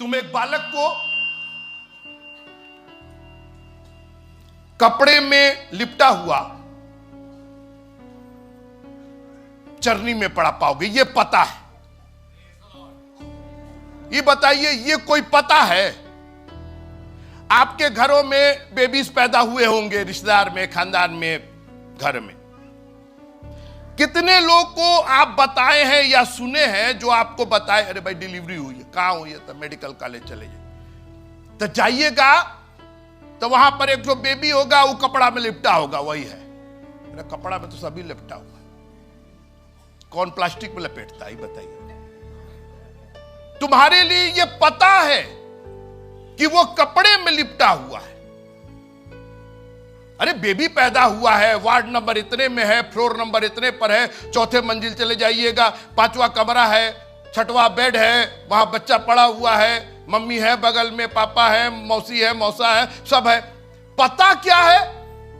तुम एक बालक को कपड़े में लिपटा हुआ चरनी में पड़ा पाओगे, ये पता है। ये बताइए, ये कोई पता है? आपके घरों में बेबीज पैदा हुए होंगे, रिश्तेदार में, खानदान में, घर में। कितने लोग को आप बताए हैं या सुने हैं जो आपको बताए, अरे भाई डिलीवरी हुई है, कहां हुई है? तो मेडिकल कॉलेज चले जाइए। तो जाइएगा तो वहां पर एक जो बेबी होगा वो कपड़ा में लिपटा होगा, वही है। अरे कपड़ा में तो सभी लिपटा हुआ, कौन प्लास्टिक में लपेटता है? बताइए। तुम्हारे लिए ये पता है कि वो कपड़े में लिपटा हुआ है। अरे बेबी पैदा हुआ है, वार्ड नंबर इतने में है, फ्लोर नंबर इतने पर है, चौथे मंजिल चले जाइएगा, 5वां कमरा है, 6वां बेड है, वहां बच्चा पड़ा हुआ है, मम्मी है बगल में, पापा है, मौसी है, मौसा है, सब है। पता क्या है?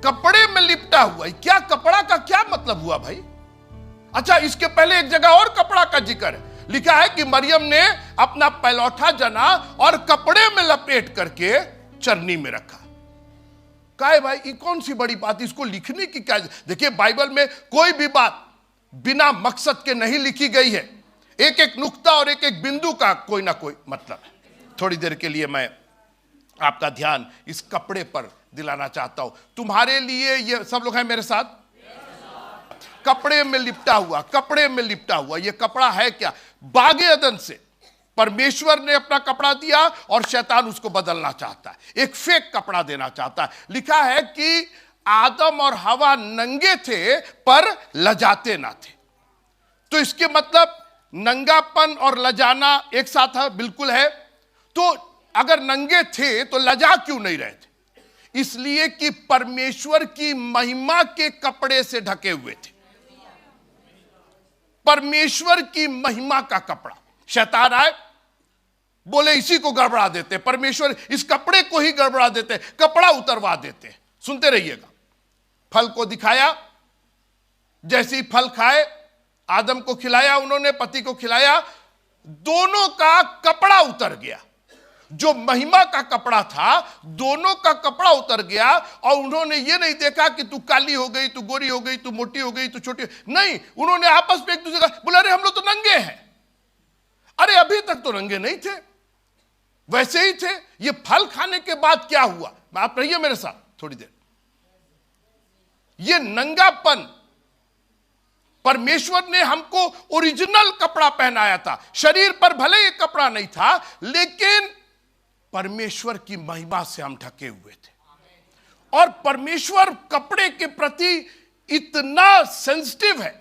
कपड़े में लिपटा हुआ है। क्या कपड़ा का क्या मतलब हुआ भाई? अच्छा, इसके पहले एक जगह और कपड़ा का जिक्र है। लिखा है कि मरियम ने अपना पैलौठा जना और कपड़े में लपेट करके चरनी में रखा। काय भाई, ये कौन सी बड़ी बात, इसको लिखने की क्या? देखिए, बाइबल में कोई भी बात बिना मकसद के नहीं लिखी गई है। एक एक नुक्ता और एक एक बिंदु का कोई ना कोई मतलब है। थोड़ी देर के लिए मैं आपका ध्यान इस कपड़े पर दिलाना चाहता हूं। तुम्हारे लिए ये सब लोग हैं मेरे साथ? कपड़े में लिपटा हुआ, कपड़े में लिपटा हुआ। ये कपड़ा है क्या? बागे अदन से परमेश्वर ने अपना कपड़ा दिया और शैतान उसको बदलना चाहता है, एक फेक कपड़ा देना चाहता है। लिखा है कि आदम और हवा नंगे थे पर लजाते ना थे। तो इसके मतलब नंगापन और लजाना एक साथ है, बिल्कुल है। तो अगर नंगे थे तो लजा क्यों नहीं रहे थे? इसलिए कि परमेश्वर की महिमा के कपड़े से ढके हुए थे। परमेश्वर की महिमा का कपड़ा। शैतान आए, बोले इसी को गड़बड़ा देते, परमेश्वर इस कपड़े को ही गड़बड़ा देते, कपड़ा उतरवा देते। सुनते रहिएगा। फल को दिखाया, जैसे ही फल खाए, आदम को खिलाया उन्होंने, पति को खिलाया, दोनों का कपड़ा उतर गया। जो महिमा का कपड़ा था, दोनों का कपड़ा उतर गया। और उन्होंने ये नहीं देखा कि तू काली हो गई, तू गोरी हो गई, तू मोटी हो गई, तू छोटी, नहीं। उन्होंने आपस में एक दूसरे का बोला, अरे हम लोग तो नंगे हैं। अरे अभी तक तो नंगे नहीं थे, वैसे ही थे। ये फल खाने के बाद क्या हुआ? आप रहिए मेरे साथ थोड़ी देर। ये नंगापन, परमेश्वर ने हमको ओरिजिनल कपड़ा पहनाया था। शरीर पर भले ये कपड़ा नहीं था, लेकिन परमेश्वर की महिमा से हम ढके हुए थे। और परमेश्वर कपड़े के प्रति इतना सेंसिटिव है,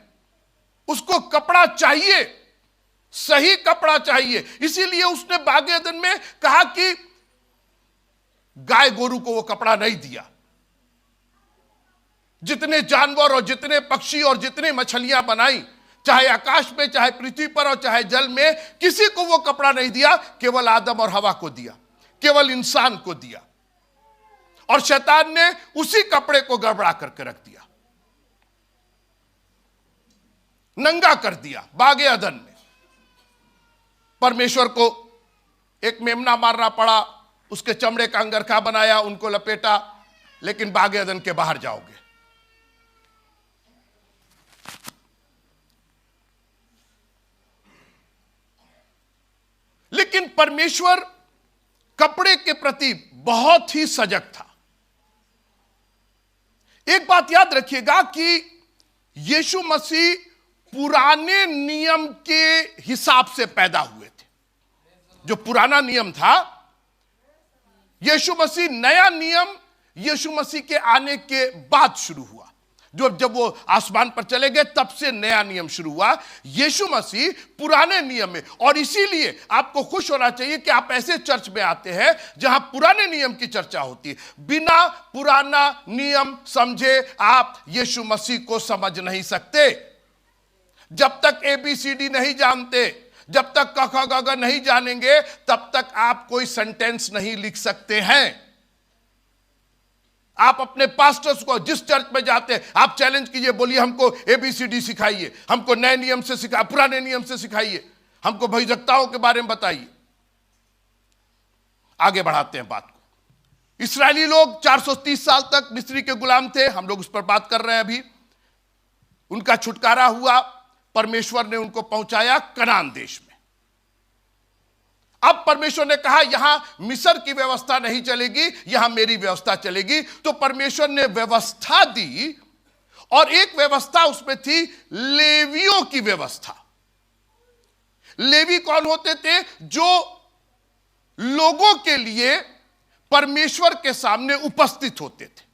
उसको कपड़ा चाहिए, सही कपड़ा चाहिए। इसीलिए उसने बागे अदन में कहा कि गाय गोरू को वो कपड़ा नहीं दिया। जितने जानवर और जितने पक्षी और जितने मछलियां बनाई, चाहे आकाश में, चाहे पृथ्वी पर और चाहे जल में, किसी को वो कपड़ा नहीं दिया। केवल आदम और हवा को दिया, केवल इंसान को दिया। और शैतान ने उसी कपड़े को गड़बड़ा करके रख दिया, नंगा कर दिया बागे अदन में। परमेश्वर को एक मेमना मारना पड़ा, उसके चमड़े का अंगरखा बनाया, उनको लपेटा। लेकिन बागे अदन के बाहर जाओगे, लेकिन परमेश्वर कपड़े के प्रति बहुत ही सजग था। एक बात याद रखिएगा कि यीशु मसीह पुराने नियम के हिसाब से पैदा हुए थे। जो पुराना नियम था, यीशु मसीह, नया नियम यीशु मसीह के आने के बाद शुरू हुआ। जब वो आसमान पर चले गए, तब से नया नियम शुरू हुआ। यीशु मसीह पुराने नियम में। और इसीलिए आपको खुश होना चाहिए कि आप ऐसे चर्च में आते हैं जहां पुराने नियम की चर्चा होती है। बिना पुराना नियम समझे आप यीशु मसीह को समझ नहीं सकते। जब तक ABCD नहीं जानते, जब तक क ख ग घ नहीं जानेंगे, तब तक आप कोई सेंटेंस नहीं लिख सकते हैं। आप अपने पास्टर्स को, जिस चर्च में जाते हैं, आप चैलेंज कीजिए, बोलिए हमको ABCD सिखाइए, हमको नए नियम से सिखा, पुराने नियम से सिखाइए, हमको भविष्यवक्ताओं के बारे में बताइए। आगे बढ़ाते हैं बात को। इस्राएली लोग 430 साल तक मिस्री के गुलाम थे, हम लोग उस पर बात कर रहे हैं अभी। उनका छुटकारा हुआ, परमेश्वर ने उनको पहुंचाया कनान देश में। अब परमेश्वर ने कहा यहां मिस्र की व्यवस्था नहीं चलेगी, यहां मेरी व्यवस्था चलेगी। तो परमेश्वर ने व्यवस्था दी, और एक व्यवस्था उसमें थी लेवियों की व्यवस्था। लेवी कौन होते थे? जो लोगों के लिए परमेश्वर के सामने उपस्थित होते थे,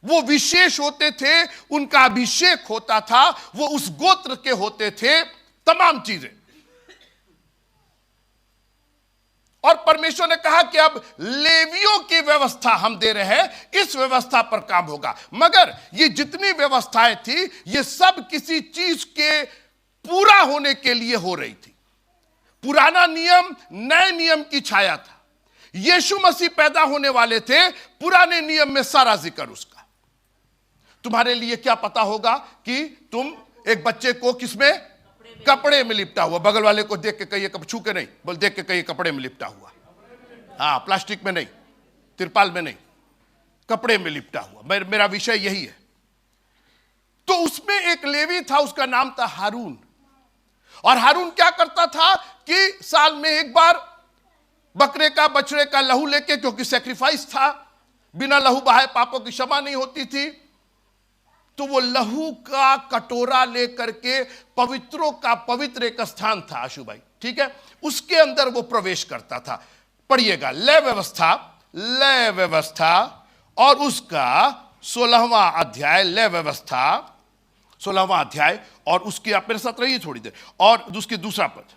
वो विशेष होते थे, उनका अभिषेक होता था, वो उस गोत्र के होते थे, तमाम चीजें। और परमेश्वर ने कहा कि अब लेवियों की व्यवस्था हम दे रहे हैं, इस व्यवस्था पर काम होगा। मगर ये जितनी व्यवस्थाएं थी, ये सब किसी चीज के पूरा होने के लिए हो रही थी। पुराना नियम नए नियम की छाया था। यीशु मसीह पैदा होने वाले थे, पुराने नियम में सारा जिक्र उसका। तुम्हारे लिए क्या पता होगा कि तुम एक बच्चे को किसमें? कपड़े में लिपटा हुआ। बगल वाले को देख के कहिए, कब छू के नहीं, बोल देख के कहिए कपड़े में लिपटा हुआ। हाँ, प्लास्टिक में नहीं, तिरपाल में नहीं, कपड़े में लिपटा हुआ। मेरा विषय यही है। तो उसमें एक लेवी था, उसका नाम था हारून। और हारून क्या करता था कि साल में एक बार बकरे का बछड़े का लहू लेके, क्योंकि सैक्रिफाइस था, बिना लहू बहाए पापों की क्षमा नहीं होती थी, तो वो लहू का कटोरा लेकर के पवित्रों का पवित्र एक स्थान था आशु भाई, ठीक है, उसके अंदर वो प्रवेश करता था। पढ़िएगा, लय व्यवस्था और उसका 16वां अध्याय, लय व्यवस्था 16वां अध्याय, और उसकी आप मेरे साथ रहिए थोड़ी देर, और उसकी दूसरा पद।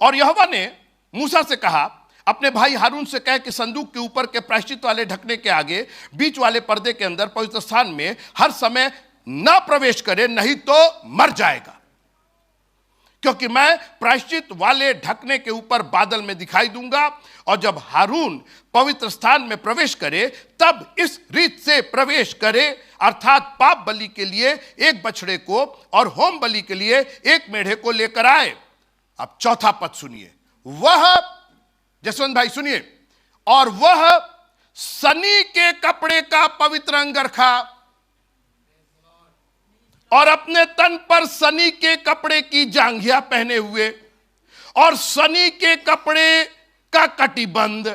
और यहोवा ने मूसा से कहा, अपने भाई हारून से कह कि संदूक के ऊपर के प्रायश्चित वाले ढकने के आगे बीच वाले पर्दे के अंदर पवित्र स्थान में हर समय ना प्रवेश करे, नहीं तो मर जाएगा। क्योंकि मैं प्रायश्चित वाले ढकने के ऊपर बादल में दिखाई दूंगा, और जब हारून पवित्र स्थान में प्रवेश करे तब इस रीत से प्रवेश करे, अर्थात पाप बलि के लिए एक बछड़े को और होम बलि के लिए एक मेढ़े को लेकर आए। अब चौथा पद सुनिए, वह, जसवंत भाई सुनिए, और वह सनी के कपड़े का पवित्र अंगरखा और अपने तन पर सनी के कपड़े की जांघिया पहने हुए और सनी के कपड़े का कटिबंध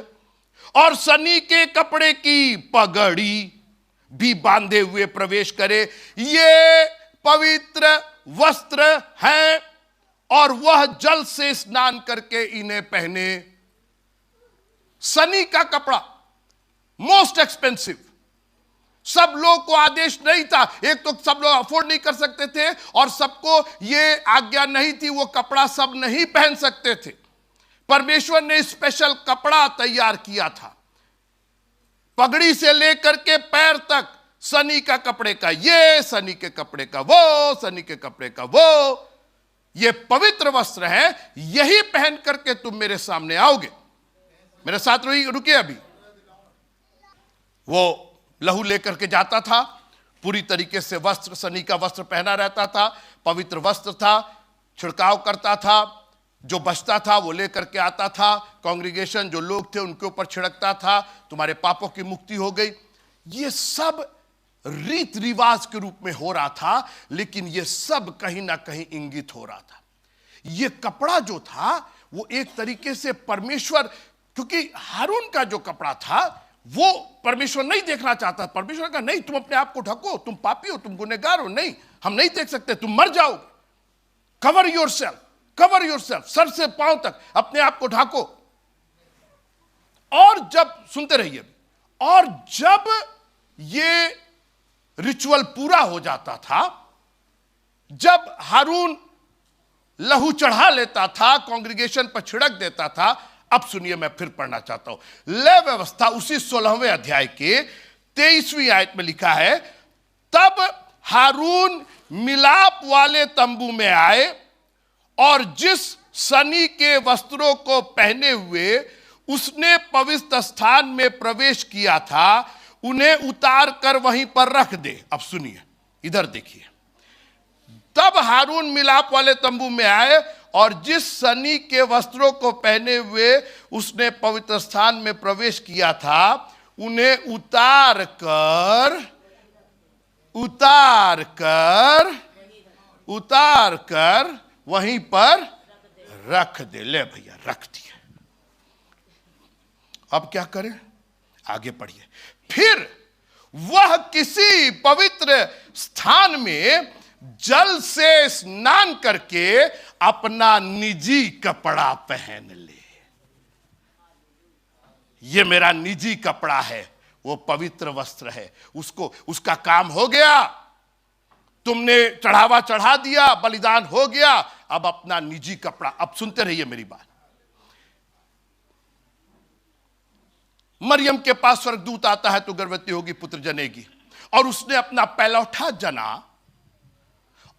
और सनी के कपड़े की पगड़ी भी बांधे हुए प्रवेश करे। ये पवित्र वस्त्र हैं और वह जल से स्नान करके इन्हें पहने। सनी का कपड़ा मोस्ट एक्सपेंसिव, सब लोग को आदेश नहीं था, एक तो सब लोग अफोर्ड नहीं कर सकते थे, और सबको ये आज्ञा नहीं थी, वो कपड़ा सब नहीं पहन सकते थे। परमेश्वर ने स्पेशल कपड़ा तैयार किया था, पगड़ी से लेकर के पैर तक सनी का कपड़े का ये, सनी के कपड़े का वो, सनी के कपड़े का वो, ये पवित्र वस्त्र है, यही पहन करके तुम मेरे सामने आओगे। मेरे साथ रुकिए अभी। वो लहू लेकर के जाता था, पूरी तरीके से वस्त्र, सनी का वस्त्र पहना रहता था, पवित्र वस्त्र था, छिड़काव करता था, जो बचता था वो लेकर के आता था, कांग्रीगेशन जो लोग थे उनके ऊपर छिड़कता था, तुम्हारे पापों की मुक्ति हो गई। ये सब रीत रिवाज के रूप में हो रहा था, लेकिन ये सब कहीं ना कहीं इंगित हो रहा था। ये कपड़ा जो था वो एक तरीके से परमेश्वर, क्योंकि हारून का जो कपड़ा था वो परमेश्वर नहीं देखना चाहता। परमेश्वर का नहीं, तुम अपने आप को ढको, तुम पापी हो, तुम गुनहगार हो, नहीं, हम नहीं देख सकते, तुम मर जाओगे। Cover yourself, cover yourself, sir से पांव तक अपने आप को ढाको। और जब, सुनते रहिए, और जब ये रिचुअल पूरा हो जाता था, जब हारून लहू चढ़ा लेता था, कांग्रीगेशन पर छिड़क देता था। अब सुनिए, मैं फिर पढ़ना चाहता हूं, लय व्यवस्था उसी 16वें अध्याय के 23वीं आयत में लिखा है, तब हारून मिलाप वाले तंबू में आए और जिस सनी के वस्त्रों को पहने हुए उसने पवित्र स्थान में प्रवेश किया था, उन्हें उतार कर वहीं पर रख दे। अब सुनिए, इधर देखिए, तब हारून मिलाप वाले तंबू में आए और जिस सनी के वस्त्रों को पहने हुए उसने पवित्र स्थान में प्रवेश किया था, उन्हें उतार कर वहीं पर रख दे। ले भैया, रख दिया। अब क्या करें? आगे पढ़िए। फिर वह किसी पवित्र स्थान में जल से स्नान करके अपना निजी कपड़ा पहन ले। ये मेरा निजी कपड़ा है, वो पवित्र वस्त्र है। उसका काम हो गया, तुमने चढ़ावा चढ़ा दिया, बलिदान हो गया, अब अपना निजी कपड़ा। अब सुनते रहिए मेरी बात। मरियम के पास स्वर्गदूत आता है तो गर्भवती होगी, पुत्र जनेगी, और उसने अपना पहलौठा जना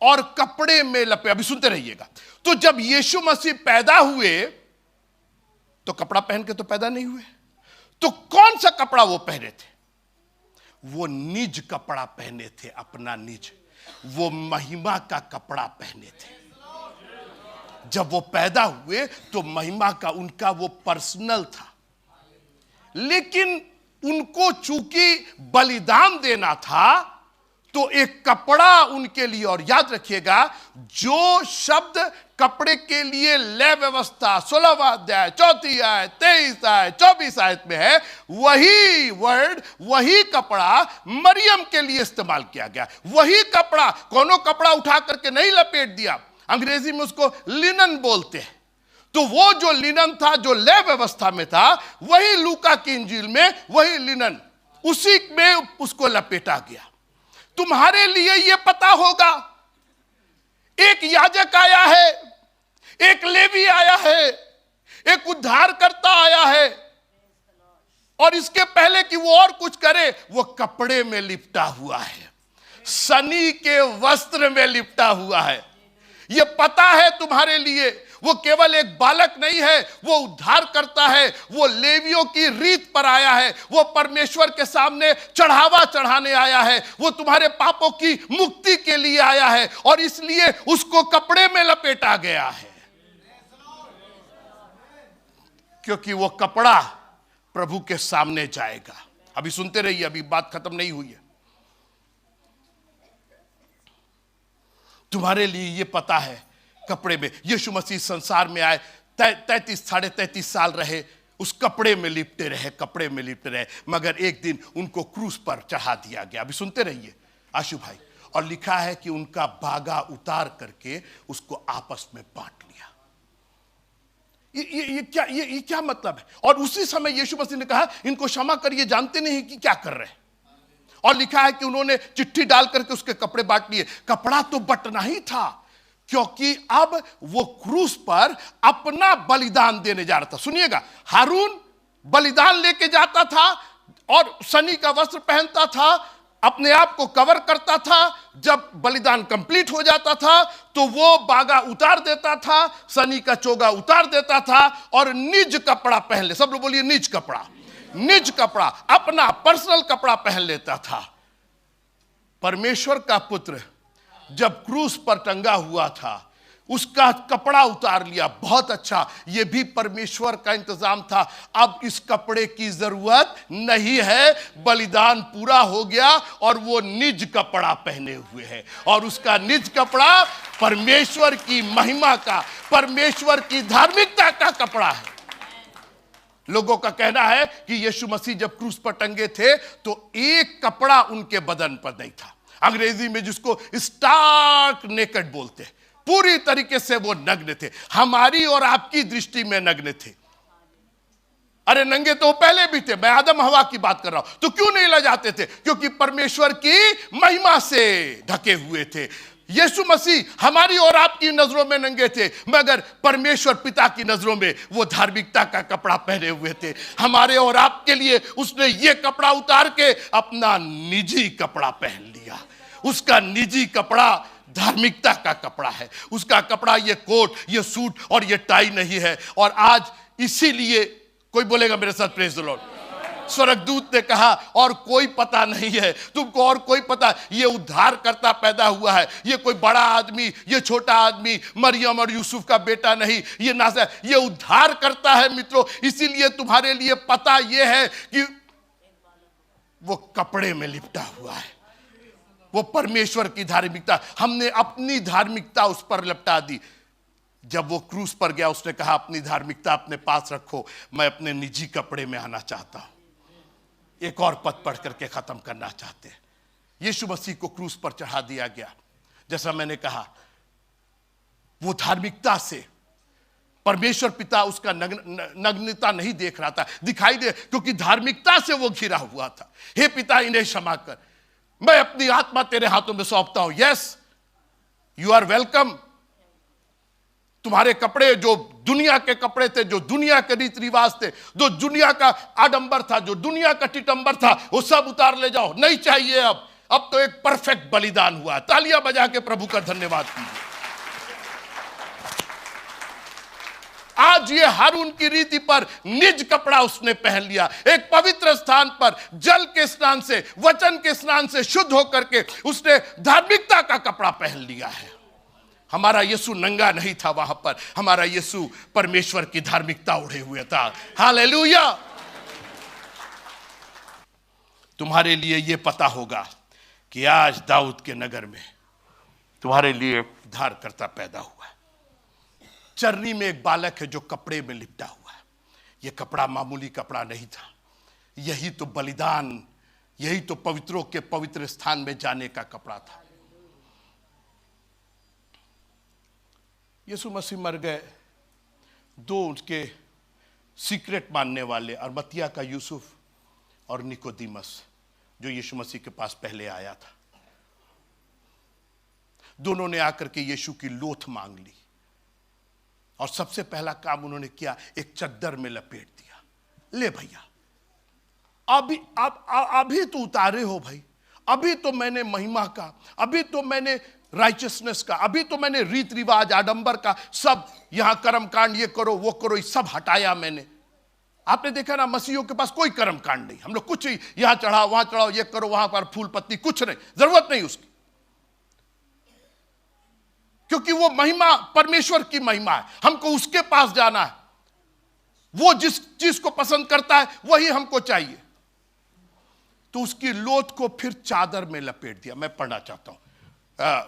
और कपड़े में लपे। अभी सुनते रहिएगा। तो जब यीशु मसीह पैदा हुए तो कपड़ा पहन के तो पैदा नहीं हुए, तो कौन सा कपड़ा वो पहने थे? वो निज कपड़ा पहने थे, अपना निज, वो महिमा का कपड़ा पहने थे। जब वो पैदा हुए तो महिमा का उनका वो पर्सनल था, लेकिन उनको चूंकि बलिदान देना था तो एक कपड़ा उनके लिए। और याद रखिएगा, जो शब्द कपड़े के लिए लय व्यवस्था 16वां अध्याय 4 आयत 23 आयत 24 आयत में है, वही वर्ड, वही कपड़ा मरियम के लिए इस्तेमाल किया गया। वही कपड़ा, कोनो कपड़ा उठा करके नहीं लपेट दिया। अंग्रेजी में उसको लिनन बोलते हैं। तो वो जो लिनन था, जो लय व्यवस्था में था, वही लूका की इंजील में वही लिनन, उसी में उसको लपेटा गया। तुम्हारे लिए यह पता होगा, एक याजक आया है, एक लेवी आया है, एक उद्धारकर्ता आया है, और इसके पहले कि वो और कुछ करे, वो कपड़े में लिपटा हुआ है, सनी के वस्त्र में लिपटा हुआ है। यह पता है तुम्हारे लिए, वो केवल एक बालक नहीं है, वो उद्धार करता है, वो लेवियों की रीत पर आया है, वो परमेश्वर के सामने चढ़ावा चढ़ाने आया है, वो तुम्हारे पापों की मुक्ति के लिए आया है, और इसलिए उसको कपड़े में लपेटा गया है, क्योंकि वो कपड़ा प्रभु के सामने जाएगा। अभी सुनते रहिए, अभी बात खत्म नहीं हुई है। तुम्हारे लिए ये पता है, कपड़े में यीशु मसीह संसार में आए, 33 33 साल रहे, उस कपड़े में लिपटे रहे, कपड़े में लिपटे रहे, मगर एक दिन उनको क्रूस पर चढ़ा दिया गया। अभी सुनते रहिए आशु भाई। और लिखा है कि उनका बागा उतार करके उसको आपस में बांट लिया। ये क्या मतलब है? और उसी समय यीशु मसीह ने कहा, इनको क्षमा करिए, जानते नहीं कि क्या कर रहे हैं। और लिखा है कि उन्होंने चिट्ठी डाल करके उसके कपड़े बांट लिए। कपड़ा तो बंटना ही था, क्योंकि अब वो क्रूस पर अपना बलिदान देने जा रहा था। सुनिएगा, हारून बलिदान लेके जाता था और सनी का वस्त्र पहनता था, अपने आप को कवर करता था। जब बलिदान कंप्लीट हो जाता था तो वो बागा उतार देता था, सनी का चोगा उतार देता था, और निज कपड़ा पहन ले। सब लोग बोलिए निज कपड़ा। निज कपड़ा, अपना पर्सनल कपड़ा पहन लेता था। परमेश्वर का पुत्र जब क्रूस पर टंगा हुआ था, उसका कपड़ा उतार लिया। बहुत अच्छा, यह भी परमेश्वर का इंतजाम था। अब इस कपड़े की जरूरत नहीं है, बलिदान पूरा हो गया और वो निज कपड़ा पहने हुए है, और उसका निज कपड़ा परमेश्वर की महिमा का, परमेश्वर की धार्मिकता का कपड़ा है। लोगों का कहना है कि यीशु मसीह जब क्रूस पर टंगे थे तो एक कपड़ा उनके बदन पर नहीं था। अंग्रेजी में जिसको स्टार्क नेकेड बोलते हैं, पूरी तरीके से वो नग्न थे। हमारी और आपकी दृष्टि में नग्न थे। अरे नंगे तो पहले भी थे, मैं आदम हवा की बात कर रहा हूं। तो क्यों नहीं लजाते थे? क्योंकि परमेश्वर की महिमा से ढके हुए थे। यीशु मसीह हमारी और आपकी नजरों में नंगे थे, मगर परमेश्वर पिता की नजरों में वो धार्मिकता का कपड़ा पहने हुए थे। हमारे और आपके लिए उसने ये कपड़ा उतार के अपना निजी कपड़ा पहन लिया। उसका निजी कपड़ा धार्मिकता का कपड़ा है। उसका कपड़ा ये कोट, ये सूट और ये टाई नहीं है। और आज इसीलिए, कोई बोलेगा मेरे साथ प्रेज द लॉर्ड, स्वर्गदूत ने कहा और कोई पता नहीं है तुमको, और कोई पता, ये उद्धार करता पैदा हुआ है, ये कोई बड़ा आदमी, ये छोटा आदमी, मरियम और यूसुफ का बेटा नहीं, ये नासर, ये उद्धार करता है मित्रों। इसीलिए तुम्हारे लिए पता ये है कि वो कपड़े में लिपटा हुआ है, वो परमेश्वर की धार्मिकता, हमने अपनी धार्मिकता उस पर लपटा दी। जब वो क्रूस पर गया उसने कहा अपनी धार्मिकता अपने पास रखो, मैं अपने निजी कपड़े में आना चाहता हूं। एक और पद पढ़ करके खत्म करना चाहते हैं। यीशु मसीह को क्रूस पर चढ़ा दिया गया। जैसा मैंने कहा, वो धार्मिकता से परमेश्वर पिता उसका नग्नता नहीं देख रहा था, दिखाई दे, क्योंकि धार्मिकता से वो घिरा हुआ था। हे पिता, इन्हें क्षमा कर, मैं अपनी आत्मा तेरे हाथों में सौंपता हूं। Yes, you are welcome. तुम्हारे कपड़े जो दुनिया के कपड़े थे, जो दुनिया के रीति रिवाज थे, जो दुनिया का आडंबर था, जो दुनिया का टिटंबर था, वो सब उतार ले जाओ, नहीं चाहिए। अब तो एक परफेक्ट बलिदान हुआ। तालियां बजा के प्रभु का धन्यवाद कीजिए। आज ये हारून की रीति पर निज कपड़ा उसने पहन लिया। एक पवित्र स्थान पर जल के स्नान से, वचन के स्नान से शुद्ध होकर के उसने धार्मिकता का कपड़ा पहन लिया है। हमारा यीशु नंगा नहीं था वहां पर, हमारा यीशु परमेश्वर की धार्मिकता ओढ़े हुए था। हालेलुया। तुम्हारे लिए यह पता होगा कि आज दाऊद के नगर में तुम्हारे लिए उद्धारकर्ता पैदा हुआ है। चरनी में एक बालक है जो कपड़े में लिपटा हुआ है। यह कपड़ा मामूली कपड़ा नहीं था, यही तो बलिदान, यही तो पवित्रों के पवित्र स्थान में जाने का कपड़ा था। यीशु मसीह मर गए, दो उनके सीक्रेट मानने वाले, अरमतिया का यूसुफ और निकोदीमस, जो यीशु मसीह के पास पहले आया था, दोनों ने आकर के यीशु की लोथ मांग ली और सबसे पहला काम उन्होंने किया, एक चद्दर में लपेट दिया। ले भैया, अभी तो उतारे हो भाई, अभी तो मैंने महिमा का, अभी तो मैंने राइचियसनेस का, अभी तो मैंने रीत रिवाज आडंबर का सब, यहां कर्म कांड, ये करो वो करो, ये सब हटाया मैंने। आपने देखा ना, मसीहियों के पास कोई कर्म कांड नहीं, हम लोग कुछ ही यहां चढ़ाओ वहां चढ़ाओ, ये करो वहां पर फूल पत्ती, कुछ नहीं, जरूरत नहीं उसकी, क्योंकि वो महिमा परमेश्वर की महिमा है, हमको उसके पास जाना है। वो जिस चीज को पसंद करता है वही हमको चाहिए। तो उसकी लोथ को फिर चादर में लपेट दिया। मैं पढ़ना चाहता हूं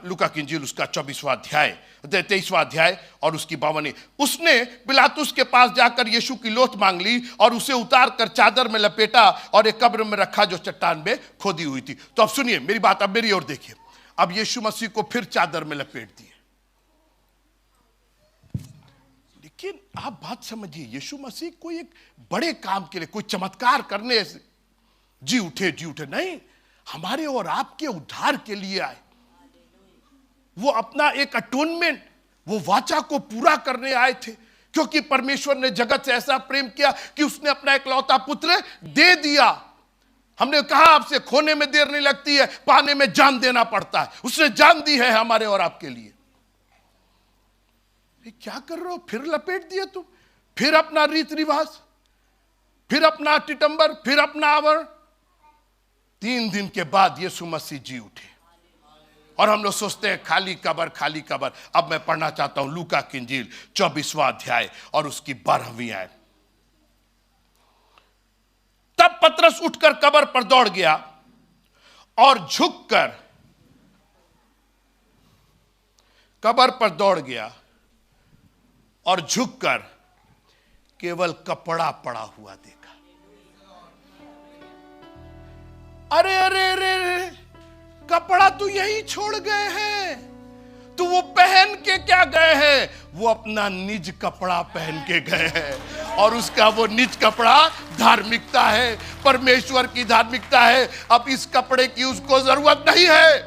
लूका की इंजील, उसका 24वां अध्याय, 23वां अध्याय और उसकी 52। उसने पिलातुस के पास जाकर यीशु की लोथ मांग ली और उसे उतार कर चादर में लपेटा और एक कब्र में रखा जो चट्टान में खोदी हुई थी। तो अब सुनिए मेरी बात, अब मेरी ओर देखिए। अब यीशु मसीह को फिर चादर में लपेट दिए। लेकिन आप बात समझिए, यीशु मसीह कोई एक बड़े काम के लिए, कोई चमत्कार करने से जी उठे नहीं, हमारे और आपके उद्धार के लिए आए। वो अपना एक अटोनमेंट, वो वाचा को पूरा करने आए थे, क्योंकि परमेश्वर ने जगत से ऐसा प्रेम किया कि उसने अपना इकलौता पुत्र दे दिया। हमने कहा आपसे, खोने में देर नहीं लगती है, पाने में जान देना पड़ता है। उसने जान दी है हमारे और आपके लिए। क्या कर रहे हो, फिर लपेट दिए तुम, फिर अपना रीत रिवाज, फिर अपना टिटंबर, फिर अपना आवरण। 3 दिन के बाद यीशु मसीह जी उठे और हम लोग सोचते हैं खाली कब्र, खाली कब्र। अब मैं पढ़ना चाहता हूं लूका की इंजील 24वां अध्याय और उसकी 12वीं आयत। तब पतरस उठकर कब्र पर दौड़ गया और झुककर कब्र पर दौड़ गया और झुककर केवल कपड़ा पड़ा हुआ देखा। अरे अरे अरे, अरे कपड़ा तो यही छोड़ गए हैं। तो वो पहन के क्या गए हैं? वो अपना निज कपड़ा पहन के गए हैं और उसका वो निज कपड़ा धार्मिकता है, परमेश्वर की धार्मिकता है। अब इस कपड़े की उसको जरूरत नहीं है।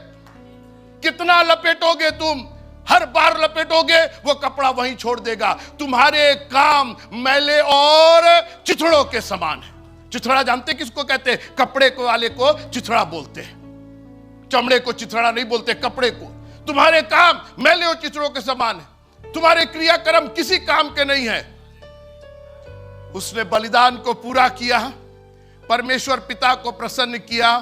कितना लपेटोगे तुम, हर बार लपेटोगे, वो कपड़ा वहीं छोड़ देगा। तुम्हारे काम मैले और चिथड़ों के समान है। चिथड़ा जानते किसको कहते हैं? कपड़े को वाले को चिथड़ा बोलते हैं, चमड़े को चिथड़ा नहीं बोलते, कपड़े को। तुम्हारे काम मैले और चिथड़ों के समान है। तुम्हारे क्रियाक्रम किसी काम के नहीं है। उसने बलिदान को पूरा किया, परमेश्वर पिता को प्रसन्न किया,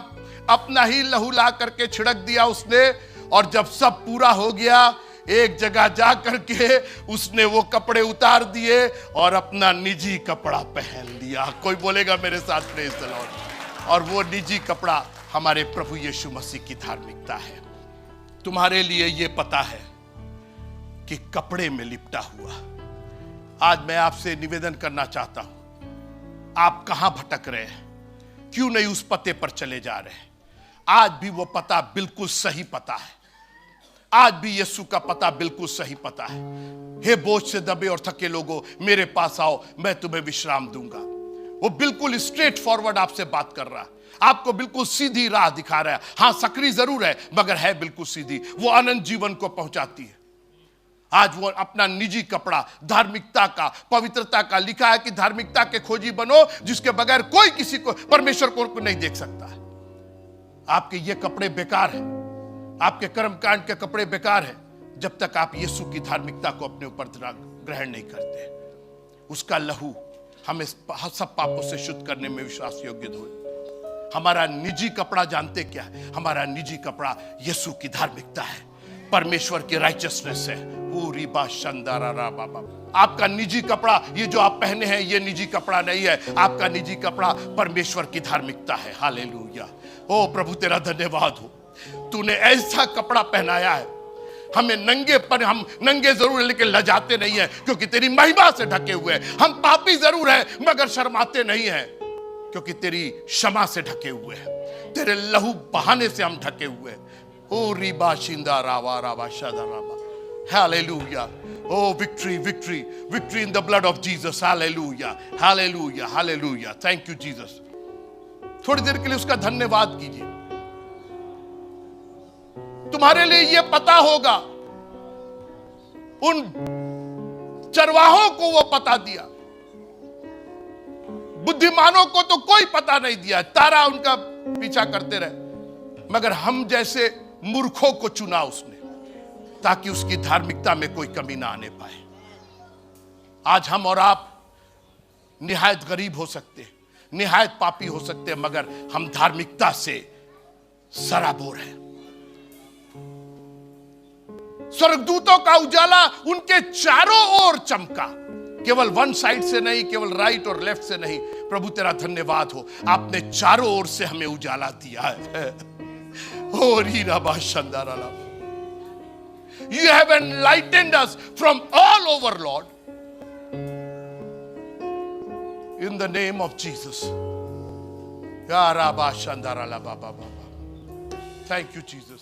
अपना ही लहू ला करके छिड़क दिया उसने, और जब सब पूरा हो गया एक जगह जा करके उसने वो कपड़े उतार दिए और अपना निजी कपड़ा पहन लिया। कोई बोलेगा मेरे साथ प्रेज़ द लॉर्ड। और वो निजी कपड़ा हमारे प्रभु यीशु मसीह की धार्मिकता है। तुम्हारे लिए ये पता है कि कपड़े में लिपटा हुआ, आज मैं आपसे निवेदन करना चाहता हूं, आप कहां भटक रहे हैं, क्यों नहीं उस पते पर चले जा रहे हैं? आज भी वो पता बिल्कुल सही पता है, आज भी यीशु का पता बिल्कुल सही पता है। हे बोझ से दबे और थके लोगों, मेरे पास आओ, मैं तुम्हें विश्राम दूंगा। वो बिल्कुल स्ट्रेट फॉरवर्ड आपसे बात कर रहा है, आपको बिल्कुल सीधी राह दिखा रहा है। हां, सकरी जरूर है मगर है बिल्कुल सीधी, वो अनंत जीवन को पहुंचाती है। आज वो अपना निजी कपड़ा धार्मिकता का, पवित्रता का, लिखा है कि धार्मिकता के खोजी बनो जिसके बगैर कोई किसी को, परमेश्वर को नहीं देख सकता है। आपके ये कपड़े बेकार हैं, आपके कर्मकांड के कपड़े बेकार हैं जब तक आप यीशु की धार्मिकता को अपने ऊपर ग्रहण नहीं करते। उसका लहू हमें सब पापों से शुद्ध करने में विश्वास योग्य हो। हमारा निजी कपड़ा जानते क्या है? हमारा निजी कपड़ा यीशु की धार्मिकता है, परमेश्वर की राइचियसनेस है। पूरी बात शानदार बाबा। आपका निजी कपड़ा, ये जो आप पहने हैं, ये निजी कपड़ा नहीं है। आपका निजी कपड़ा परमेश्वर की धार्मिकता है। हालेलुया। ओ प्रभु तेरा धन्यवाद हो, तूने ऐसा कपड़ा पहनाया है हमें नंगे पर। हम नंगे जरूर है लेकिन लजाते नहीं है, क्योंकि तेरी महिमा से ढके हुए हैं। हम पापी जरूर है मगर शर्माते नहीं है, क्योंकि तेरी क्षमा से ढके हुए हैं, तेरे लहू बहाने से हम ढके हुए हैं। ओ रिबा शिंदा रावा रावा शादा रावा। Hallelujah. Oh victory victory victory in the blood of Jesus. Hallelujah hallelujah hallelujah. Thank you Jesus. थोड़ी देर के लिए उसका धन्यवाद कीजिए। तुम्हारे लिए यह पता होगा, उन चरवाहों को वो पता दिया, बुद्धिमानों को तो कोई पता नहीं दिया, तारा उनका पीछा करते रहे, मगर हम जैसे मूर्खों को चुना उसने ताकि उसकी धार्मिकता में कोई कमी ना आने पाए। आज हम और आप निहायत गरीब हो सकते हैं, निहायत पापी हो सकते हैं, मगर हम धार्मिकता से सराबोर हैं। स्वर्गदूतों का उजाला उनके चारों ओर चमका, केवल वन साइड से नहीं, केवल राइट और लेफ्ट से नहीं। प्रभु तेरा धन्यवाद हो, आपने चारों ओर से हमें उजाला दिया है। You have enlightened us from all over, Lord. In the name of Jesus. Thank you, Jesus.